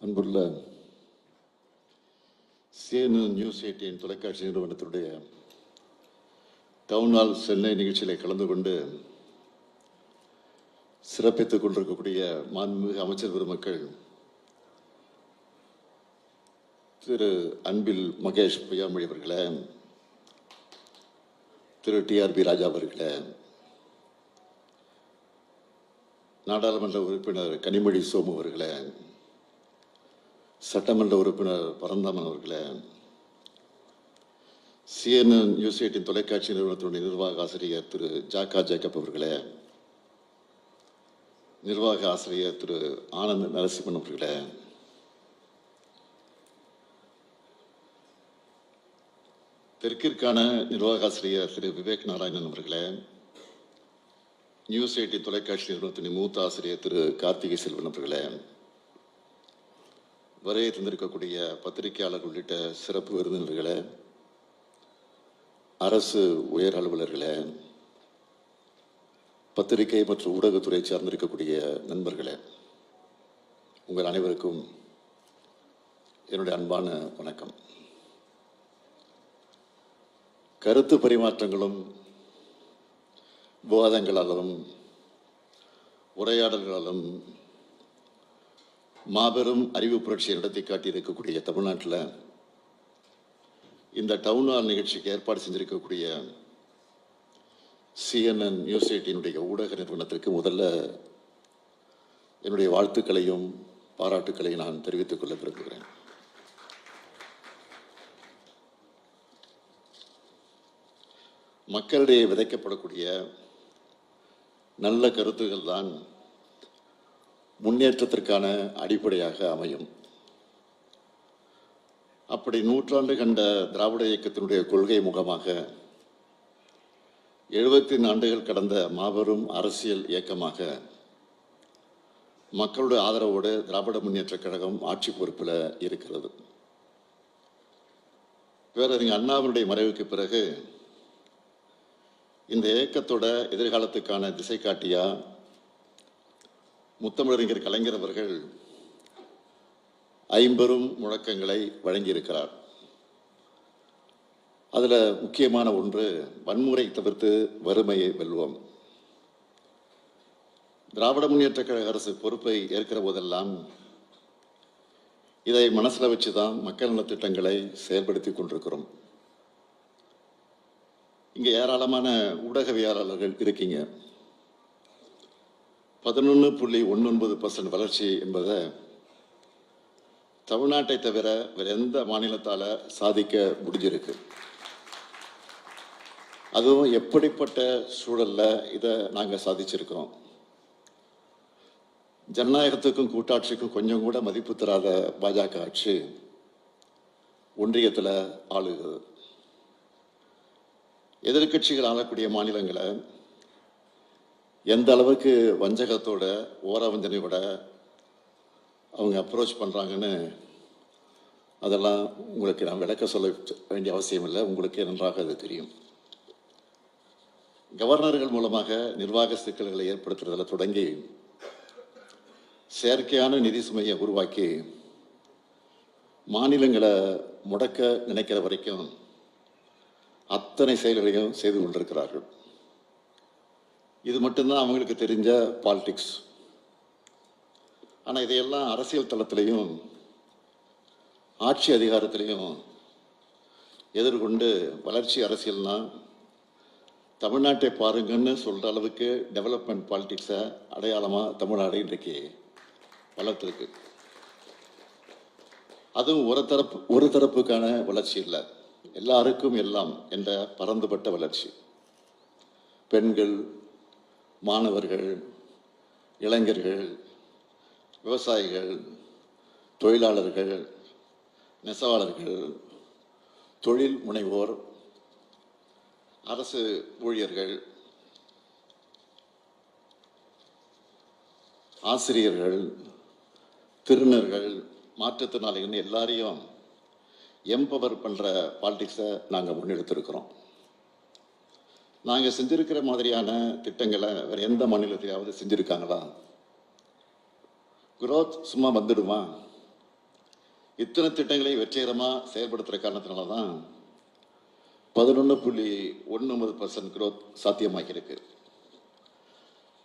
அன்புள்ள CNN news 18 தொலைக்காட்சி நிறுவனத்தினுடைய டவுன் ஹால் சென்னை நிகழ்ச்சியில் கலந்து கொண்டு சிறப்பித்துக் கொண்டிருக்கக்கூடிய மாண்புமிகு அமைச்சர் பெருமக்கள் திரு அன்பில் மகேஷ் பொய்யாமொழி அவர்களே, திரு TRB ராஜா அவர்களே, நாடாளுமன்ற உறுப்பினர் கனிமொழி சோமு அவர்களே, சட்டமன்ற உறுப்பினர் பரந்தாமன் அவர்களே, CNN நியூஸ் 18 தொலைக்காட்சி நிறுவனத்தினுடைய நிர்வாக ஆசிரியர் திரு ஜாக்கா ஜேக்கப் அவர்களே, நிர்வாக ஆசிரியர் திரு ஆனந்த் நரசிம்மன் அவர்களே, தெற்கிற்கான நிர்வாக ஆசிரியர் திரு விவேக் நாராயணன் அவர்களே, நியூஸ் 18 தொலைக்காட்சி நிறுவனத்தின் மூத்த ஆசிரியர் திரு கார்த்திகை செல்வன் அவர்களே, வரையை தந்திருக்கக்கூடிய பத்திரிகையாளர் உள்ளிட்ட சிறப்பு விருந்தினர்களே, அரசு உயர் அலுவலர்களே, பத்திரிகை மற்றும் ஊடகத்துறை சார்ந்திருக்கக்கூடிய நண்பர்களே, உங்கள் அனைவருக்கும் என்னுடைய அன்பான வணக்கம். கருத்து பரிமாற்றங்களும் விவாதங்களாலும் உரையாடல்களாலும் மாபெரும் அறிவு புரட்சியை நடத்தி காட்டியிருக்கக்கூடிய தமிழ்நாட்டில் இந்த டவுன் ஹால் நிகழ்ச்சிக்கு ஏற்பாடு செஞ்சிருக்கக்கூடிய CNN நியூஸ் 18 ஊடக நிறுவனத்திற்கு முதல்ல என்னுடைய வாழ்த்துக்களையும் பாராட்டுக்களையும் நான் தெரிவித்துக் கொள்ள விரும்புகிறேன். மக்களிடையே விதைக்கப்படக்கூடிய நல்ல கருத்துக்கள் தான் முன்னேற்றத்திற்கான அடிப்படையாக அமையும். அப்படி நூற்றாண்டு கண்ட திராவிட இயக்கத்தினுடைய கொள்கை முகமாக 74 ஆண்டுகள் கடந்த மாபெரும் அரசியல் இயக்கமாக மக்களுடைய ஆதரவோடு திராவிட முன்னேற்ற கழகம் ஆட்சி பொறுப்பில் இருக்கிறது. பேரறிஞர் அண்ணாவினுடைய மறைவுக்கு பிறகு இந்த இயக்கத்தோட எதிர்காலத்துக்கான திசை காட்டியா முத்தமிழறிஞர் கலைஞர் அவர்கள் 50 முழக்கங்களை வழங்கியிருக்கிறார். அதில் முக்கியமான ஒன்று, வன்முறை தவிர்த்து வறுமையை வெல்வோம். திராவிட முன்னேற்ற கழக அரசு பொறுப்பை ஏற்கிற போதெல்லாம் இதை மனசில் வச்சு தான் மக்கள் நலத்திட்டங்களை செயல்படுத்தி கொண்டிருக்கிறோம். இங்கே ஏராளமான ஊடகவியலாளர்கள் இருக்கீங்க. 11.19% வளர்ச்சி என்பதை தமிழ்நாட்டை தவிர வேற எந்த மாநிலத்தால் சாதிக்க முடிஞ்சிருக்கு. அதுவும் எப்படிப்பட்ட சூழலில் இதை நாங்கள் சாதிச்சிருக்கிறோம். ஜனநாயகத்துக்கும் கூட்டாட்சிக்கும் கொஞ்சம் கூட மதிப்பு தராத பாஜக ஆட்சி ஒன்றியத்தில் ஆளுகிறது. எதிர்கட்சிகள் ஆளக்கூடிய மாநிலங்களை எந்த அளவுக்கு வஞ்சகத்தோட ஓரவஞ்சனையோட அவங்க அப்ரோச் பண்ணுறாங்கன்னு அதெல்லாம் உங்களுக்கு நான் விளக்க சொல்ல வேண்டிய அவசியம் இல்லை, உங்களுக்கே நன்றாக அது தெரியும். கவர்னர்கள் மூலமாக நிர்வாக சிக்கல்களை ஏற்படுத்துறதில் தொடங்கி செயற்கையான நிதி சுமையை உருவாக்கி மாநிலங்களை முடக்க நினைக்கிற வரைக்கும் அத்தனை செயல்களையும் செய்து கொண்டிருக்கிறார்கள். இது மட்டும்தான் அவங்களுக்கு தெரிஞ்ச பாலிடிக்ஸ். ஆனால் இதையெல்லாம் அரசியல் தளத்திலையும் ஆட்சி அதிகாரத்திலையும் எதிர்கொண்டு வளர்ச்சி அரசியல்னா தமிழ்நாட்டை பாருங்கன்னு சொல்கிற அளவுக்கு டெவலப்மெண்ட் பாலிடிக்ஸை அடையாளமாக தமிழ்நாடு இன்றைக்கு வளர்த்துருக்கு. அதுவும் ஒரு தரப்புக்கான வளர்ச்சி இல்லை, எல்லாருக்கும் எல்லாம் என்ற பரந்துபட்ட வளர்ச்சி. பெண்கள், மாணவர்கள், இளைஞர்கள், விவசாயிகள், தொழிலாளர்கள், நெசவாளர்கள், தொழில் முனைவோர், அரசு ஊழியர்கள், ஆசிரியர்கள், திருநர்கள், மாற்றுத்திறனாளிகள் எல்லாரையும் எம்பவர் பண்ணுற பாலிடிக்ஸை நாங்கள் முன்னெடுத்திருக்கிறோம். நாங்கள் செஞ்சிருக்கிற மாதிரியான திட்டங்களை வேறு எந்த மாநிலத்தையாவது செஞ்சுருக்காங்களா? குரோத் சும்மா வந்துடுமா? இத்தனை திட்டங்களையும் வெற்றிகரமாக செயல்படுத்துகிற காரணத்தினால தான் 11.19% growth சாத்தியமாகியிருக்கு.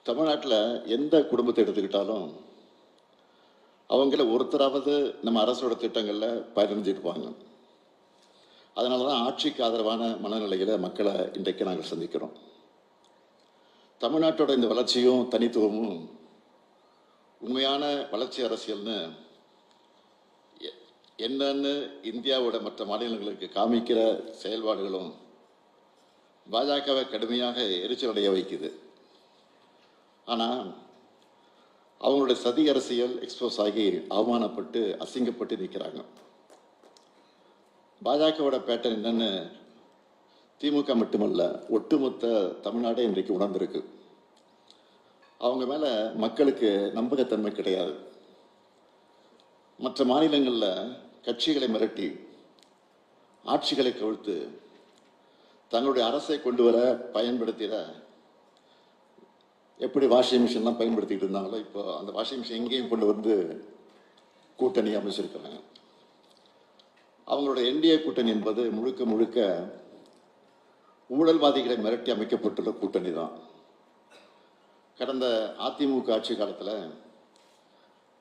தமிழ்நாட்டில் எந்த குடும்பத்தை எடுத்துக்கிட்டாலும் அவங்கள ஒருத்தராவது நம்ம அரசோட திட்டங்களில் பயனடைஞ்சிருப்பாங்க. அதனால தான் ஆட்சிக்கு ஆதரவான மனநிலையில மக்களை இன்றைக்கு நாங்கள் சந்திக்கிறோம். தமிழ்நாட்டோட இந்த வளர்ச்சியும் தனித்துவமும் உண்மையான வளர்ச்சி அரசியல்னு என்னன்னு இந்தியாவோட மற்ற மாநிலங்களுக்கு காமிக்கிற செயல்பாடுகளும் பாஜகவை கடுமையாக எரிச்சலடைய வைக்குது. ஆனால் அவங்களுடைய சதி அரசியல் எக்ஸ்போஸ் ஆகி அவமானப்பட்டு அசிங்கப்பட்டு நிற்கிறாங்க. பாஜகவோட பேட்டர்ன் என்னன்னு திமுக மட்டுமல்ல, ஒட்டுமொத்த தமிழ்நாடே இன்றைக்கு உணர்ந்திருக்கு. அவங்க மேல மக்களுக்கு நம்பகத்தன்மை கிடையாது. மற்ற மாநிலங்களில் கட்சிகளை மிரட்டி ஆட்சிகளை கவிழ்த்து தங்களுடைய அரசை கொண்டு வர பயன்படுத்திட எப்படி வாஷிங் மிஷின்லாம் பயன்படுத்திட்டு இருந்தாங்களோ இப்போ அந்த வாஷிங் மிஷின் எங்கேயும் கொண்டு வந்து கூட்டணி அமைச்சிருக்கிறாங்க. அவங்களோட என்டிஏ கூட்டணி என்பது முழுக்க முழுக்க ஊழல்வாதிகளை மிரட்டி அமைக்கப்பட்டுள்ள கூட்டணி தான். கடந்த அதிமுக ஆட்சி காலத்தில்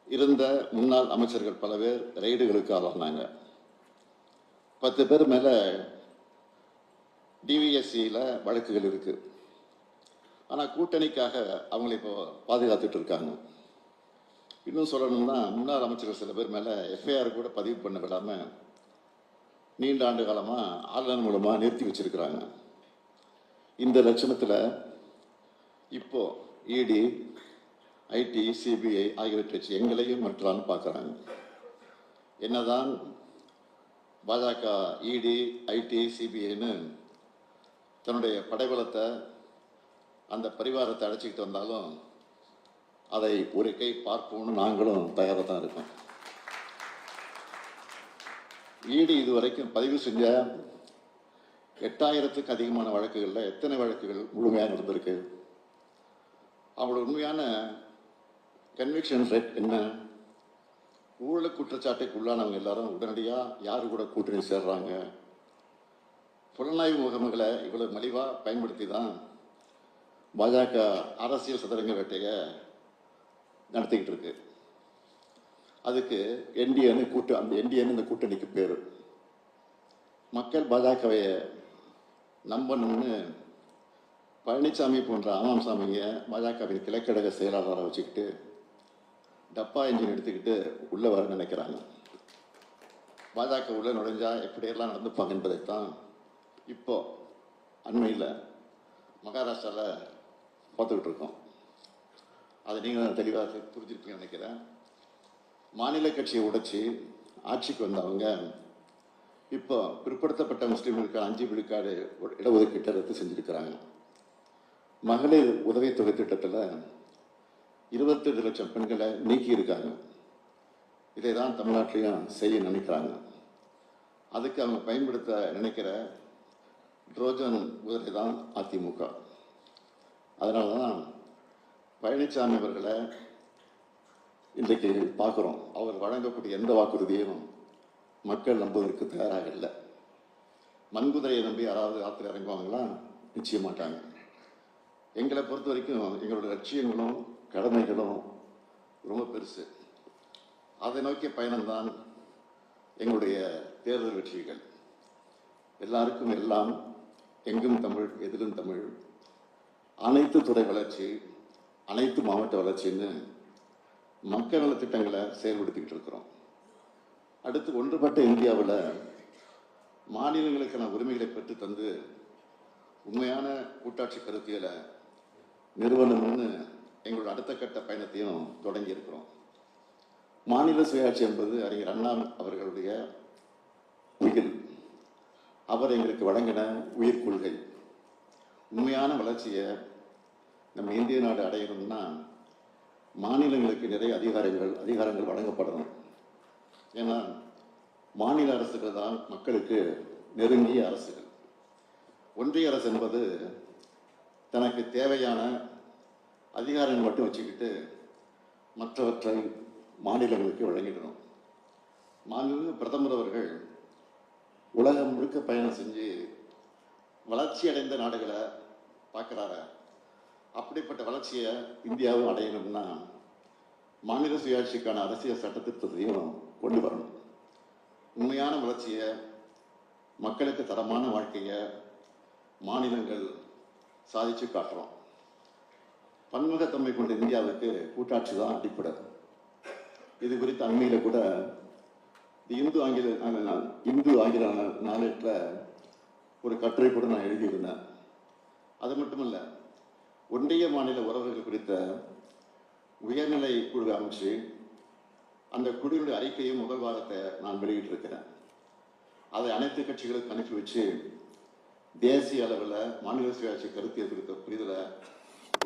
இருந்த முன்னாள் அமைச்சர்கள் பல பேர் ரெய்டுகளுக்கு ஆளானாங்க. 10 பேர் மேலே டிவிஎஸ்சியில் வழக்குகள் இருக்கு. ஆனால் கூட்டணிக்காக அவங்களை இப்போ பாதுகாத்துட்டு இருக்காங்க. இன்னும் சொல்லணும்னா முன்னாள் அமைச்சர்கள் சில பேர் மேலே எஃப்ஐஆர் கூட பதிவு பண்ண விடாமல் நீண்ட ஆண்டு காலமாக ஆன்லைன் மூலமாக நிறுத்தி வச்சிருக்கிறாங்க. இந்த லட்சணத்தில் இப்போ இடி, ஐடி, சிபிஐ ஆகியவற்றை வச்சு எங்களையும் மற்றான்னு பார்க்குறாங்க. என்னதான் பாஜக இடி, ஐடி, சிபிஐன்னு தன்னுடைய படைபலத்தை அந்த பரிவாரத்தை அழைச்சிக்கிட்டு வந்தாலும் அதை ஒரு கை பார்ப்போம்னு நாங்களும் தயாராக தான் இருக்கோம். இடி இதுவரைக்கும் பதிவு செஞ்ச 8000த்துக்கு அதிகமான வழக்குகளில் எத்தனை வழக்குகள் முழுமையாக நடந்திருக்கு? அவங்களோட உண்மையான கன்விக்ஷன் ரேட் என்ன? ஊழல் குற்றச்சாட்டுக்கு உள்ளானவங்க எல்லாரும் உடனடியாக யாரு கூட கூட்டணி சேர்றாங்க? புலனாய்வு முகமைகளை இவ்வளவு மலிவாக பயன்படுத்தி தான் பாஜக அரசியல் சதுரங்க வேட்டையை நடத்திக்கிட்டு இருக்கு. அதுக்கு என்டிஏன்னு அந்த என்டிஏன்னு இந்த கூட்டணிக்கு பேர். மக்கள் பாஜகவை நம்பணும்னு பழனிசாமி போன்ற ஆமாம் சாமிங்க பாஜகவின் கிழக்கழக செயலாளராக வச்சுக்கிட்டு டப்பா இன்ஜின் எடுத்துக்கிட்டு உள்ள வர நினைக்கிறாங்க. பாஜக உள்ள நுழைஞ்சா எப்படியெல்லாம் நடந்துப்பாங்க என்பதைத்தான் இப்போ அண்மையில் மகாராஷ்டிராவில் பார்த்துக்கிட்டு இருக்கோம். அதை நீங்கள் தெளிவாக புரிஞ்சிருப்பீங்கன்னு நினைக்கிறேன். மாநில கட்சியை உடைச்சி ஆட்சிக்கு வந்தவங்க இப்போ பிற்படுத்தப்பட்ட முஸ்லீம்களுக்கு 5 விழுக்காடு இடஒதுக்கீட்டை ரத்து செஞ்சிருக்கிறாங்க. மகளிர் உதவித்தொகை திட்டத்தில் 22 லட்சம் பெண்களை நீக்கி இருக்காங்க. இதை தான் தமிழ்நாட்டிலையும் செய்ய நினைக்கிறாங்க. அதுக்கு அவங்க பயன்படுத்த நினைக்கிற ட்ரோஜன் குதிரை தான் அதிமுக. அதனால தான் பழனிசாமி அவர்களை இன்றைக்கு பார்க்குறோம். அவர் வழங்கக்கூடிய எந்த வாக்குறுதியும் மக்கள் நம்புவதற்கு தயாராக இல்லை. மண்குதிரையை நம்பி யாராவது ஆற்றுல இறங்குவாங்களா? நிச்சய மாட்டாங்க. எங்களை பொறுத்த வரைக்கும் எங்களோட லட்சியங்களும் கடமைகளும் ரொம்ப பெருசு. அதை நோக்கிய பயணம்தான் எங்களுடைய தேர்தல் வெற்றிகள். எல்லாருக்கும் எல்லாம், எங்கும் தமிழ், எதிலும் தமிழ், அனைத்து துறை வளர்ச்சி, அனைத்து மாவட்ட வளர்ச்சின்னு மக்கள் நல திட்டங்களை செயல்படுத்திக்கிட்டு இருக்கிறோம். அடுத்து ஒன்றுபட்ட இந்தியாவில் மாநிலங்களுக்கான உரிமைகளை பெற்று தந்து உண்மையான கூட்டாட்சி கருத்தியலை நிறுவனம்னு எங்களோட அடுத்த கட்ட பயணத்தையும் தொடங்கி இருக்கிறோம். மாநில சுயாட்சி என்பது அறிஞர் அண்ணா அவர்களுடைய உயிர். அவர் எங்களுக்கு வழங்கின உயிர் கொள்கை. உண்மையான வளர்ச்சியை நம்ம இந்திய நாடு அடையணும்னா மாநிலங்களுக்கு நிறைய அதிகாரங்கள் வழங்கப்படணும். ஏன்னா மாநில அரசுகள் தான் மக்களுக்கு நெருங்கிய அரசுகள். ஒன்றிய அரசு என்பது தனக்கு தேவையான அதிகாரங்கள் மட்டும் வச்சுக்கிட்டு மற்றவற்றை மாநிலங்களுக்கு வழங்கிடணும். மாண்புமிகு பிரதமர் அவர்கள் உலகம் முழுக்க பயணம் செஞ்சு வளர்ச்சி அடைந்த நாடுகளை பார்க்குறாரு. அப்படிப்பட்ட வளர்ச்சியை இந்தியாவும் அடையணும்னா மாநில சுயாட்சிக்கான அரசியல் சட்டத்திட்டத்தையும் கொண்டு வரணும். உண்மையான வளர்ச்சியை, மக்களுக்கு தரமான வாழ்க்கையை மாநிலங்கள் சாதிச்சு காட்டுறோம். பன்முகத்தன்மை கொண்ட இந்தியாவுக்கு கூட்டாட்சி தான் அடிப்படை. இது குறித்து அண்மையில் கூட இந்து ஆங்கில நாளேட்டில் ஒரு கட்டுரை கூட நான் எழுதியிருந்தேன். அது மட்டுமல்ல, ஒன்றிய மாநில உறவுகள் குறித்த உயர்நிலை குழு அமைச்சு அந்த குழுவினுடைய அறிக்கையும் முதல் வாரத்தை நான் வெளியிட்டிருக்கிறேன். அதை அனைத்து கட்சிகளுக்கும் அனுப்பி வச்சு தேசிய அளவில் மாநில சுயாட்சி கருத்தியல் குறித்த புரிதலை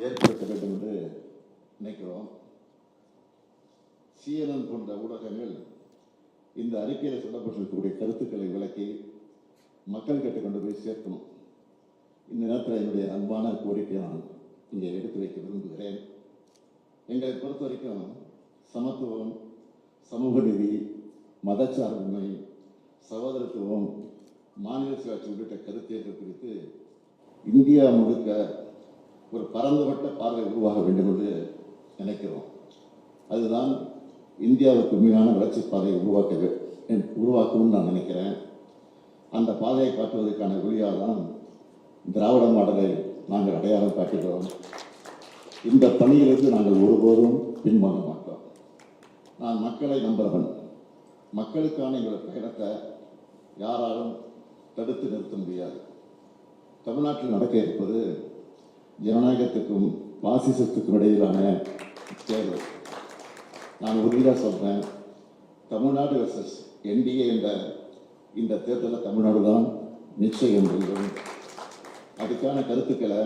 ஏற்படுத்த வேண்டும் என்று நினைக்கிறோம். CNN போன்ற ஊடகங்கள் இந்த அறிக்கையில் சொல்லப்பட்டிருக்கக்கூடிய கருத்துக்களை விளக்கி மக்கள் கிட்ட கொண்டு போய் சேர்க்கணும். இந்த நேரத்தில் என்னுடைய அன்பான கோரிக்கை நான் இங்கே எடுத்து வைக்க விரும்புகிறேன். எங்களை பொறுத்த வரைக்கும் சமத்துவம், சமூக நீதி, மதச்சார்பின்மை, சகோதரத்துவம், மாநில சுயாட்சி உள்ளிட்ட கருத்தியல்கள் குறித்து இந்தியா முழுக்க ஒரு பரந்துபட்ட பார்வை உருவாக வேண்டும் என்று நினைக்கிறோம். அதுதான் இந்தியாவுக்கு உண்மையான வளர்ச்சி பாதையை உருவாக்கும்னு நான் நினைக்கிறேன். அந்த பாதையை காட்டுவதற்கான வழியாக தான் திராவிட மாடலை நாங்கள் அடையாளம் காட்டுகிறோம். இந்த பணியிலிருந்து நாங்கள் ஒருபோதும் பின்வாங்க மாட்டோம். நான் மக்களை நம்புகிறவன். மக்களுக்கான எங்களோட பயணத்தை யாராலும் தடுத்து நிறுத்த முடியாது. தமிழ்நாட்டில் நடக்க இருப்பது ஜனநாயகத்துக்கும் பாசிசத்துக்கும் இடையிலான தேர்தல். நான் உறுதியாக சொல்கிறேன், தமிழ்நாடு வெர்சஸ் NDA என்ற இந்த தேர்தலில் தமிழ்நாடு தான் நிச்சயம் வெல்லும். அதுக்கான கருத்துக்களை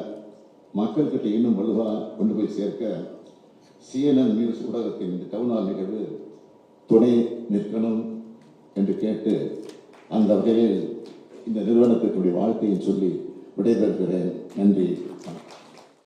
மக்கள்கிட்ட இன்னும் வலுவாக கொண்டு போய் சேர்க்க CNN நியூஸ் ஊடகத்தின் இந்த டவுன்ஹால் நிகழ்வு துணை நிற்கணும் என்று கேட்டு, அந்த வகையில் இந்த நிறுவனத்தினுடைய வாழ்க்கையை சொல்லி விடைபெறுகிறேன். நன்றி, வணக்கம்.